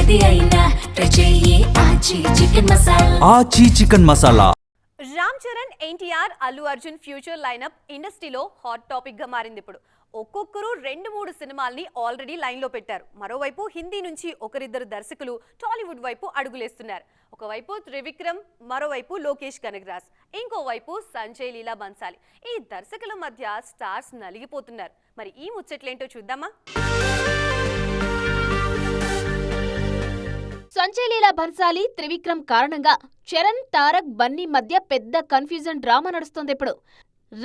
ఏది అయినా ట్రై చెయ్యి ఆచి చికెన్ మసాలా. ఆచి chicken masala. Ram Charan, NTR, Allu Arjun future lineup ఇండస్ట్రీలో హాట్ టాపిక్ గా మారింది. ఇప్పుడు ఒక్కొక్కరు 2-3 సినిమాల్ని ఆల్రెడీ లైన్లో పెట్టారు. మరోవైపు హిందీ నుంచి ఒకరిద్దరు దర్శకులు టాలీవుడ్ వైపు అడుగులేస్తున్నారు. ఒకవైపు త్రివిక్రమ్, మరోవైపు లోకేష్ కనగరాజ్, ఇంకోవైపు సంజయ్ లీలా బన్సాలి. ఈ దర్శకుల మధ్య స్టార్స్ నలిగిపోతున్నారు. మరి ఈ ముచ్చట్లేంటో చూద్దామా? సంజయ్ లీలా బన్సాలి, త్రివిక్రమ్ కారణంగా చరణ్, తారక్, బన్నీ మధ్య పెద్ద కన్ఫ్యూజన్ డ్రామా నడుస్తోంది. ఇప్పుడు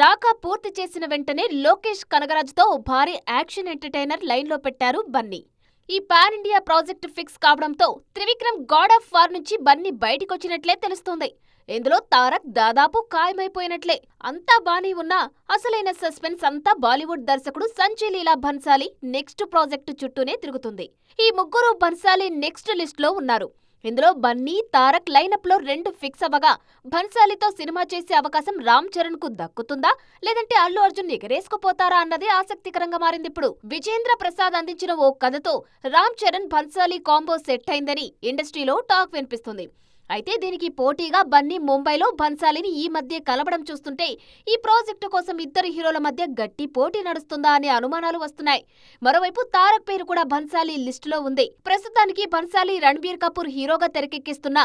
రాకా పూర్తి చేసిన వెంటనే లోకేష్ కనగరాజ్తో భారీ యాక్షన్ ఎంటర్టైనర్ లైన్లో పెట్టారు బన్నీ. ఈ పాన్ ఇండియా ప్రాజెక్టు ఫిక్స్ కావడంతో త్రివిక్రమ్ గాడ్ ఆఫ్ వార్ నుంచి బన్నీ బయటికొచ్చినట్లే తెలుస్తోంది. ఇందులో తారక్ దాదాపు ఖాయమైపోయినట్లే. అంతా బానే ఉన్నా అసలైన సస్పెన్స్ అంతా బాలీవుడ్ దర్శకుడు సంజయ్ లీలా బన్సాలి నెక్స్ట్ ప్రాజెక్టు చుట్టూనే తిరుగుతుంది. ఈ ముగ్గురు బన్సాలి నెక్స్ట్ లిస్టులో ఉన్నారు. ఇందులో బన్నీ, తారక్ లైనప్ లో 2 ఫిక్స్ అవ్వగా బన్సాలితో సినిమా చేసే అవకాశం రామ్ చరణ్ కు దక్కుతుందా, లేదంటే అల్లు అర్జున్ ఎగరేసుకుపోతారా అన్నది ఆసక్తికరంగా మారింది. ఇప్పుడు విజేంద్ర ప్రసాద్ అందించిన ఓ కథతో రామ్ చరణ్ బన్సాలి కాంబో సెట్ అయిందని ఇండస్ట్రీలో టాక్ వినిపిస్తుంది. అయితే దీనికి పోటీగా బన్నీ ముంబైలో బన్సాలిని ఈ మధ్య కలవడం చూస్తుంటే ఈ ప్రాజెక్టు కోసం ఇద్దరు హీరోల మధ్య గట్టి పోటీ నడుస్తుందా అనే అనుమానాలు వస్తున్నాయి. మరోవైపు తారక్ పేరు కూడా బన్సాలి లిస్టులో ఉంది. ప్రస్తుతానికి బన్సాలి రణబీర్ కపూర్ హీరోగా తెరకెక్కిస్తున్న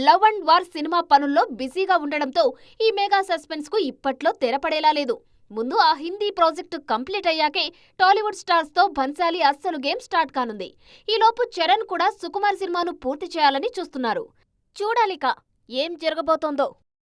లవ్ అండ్ వార్ సినిమా పనుల్లో బిజీగా ఉండడంతో ఈ మెగా సస్పెన్స్ కు ఇప్పట్లో తెరపడేలా లేదు. ముందు ఆ హిందీ ప్రాజెక్టు కంప్లీట్ అయ్యాకే టాలీవుడ్ స్టార్స్ తో బన్సాలి అస్సలు గేమ్ స్టార్ట్ కానుంది. ఈలోపు చరణ్ కూడా సుకుమార్ సినిమాను పూర్తి చేయాలని చూస్తున్నారు. చూడాలిక ఏం జరగబోతోందో.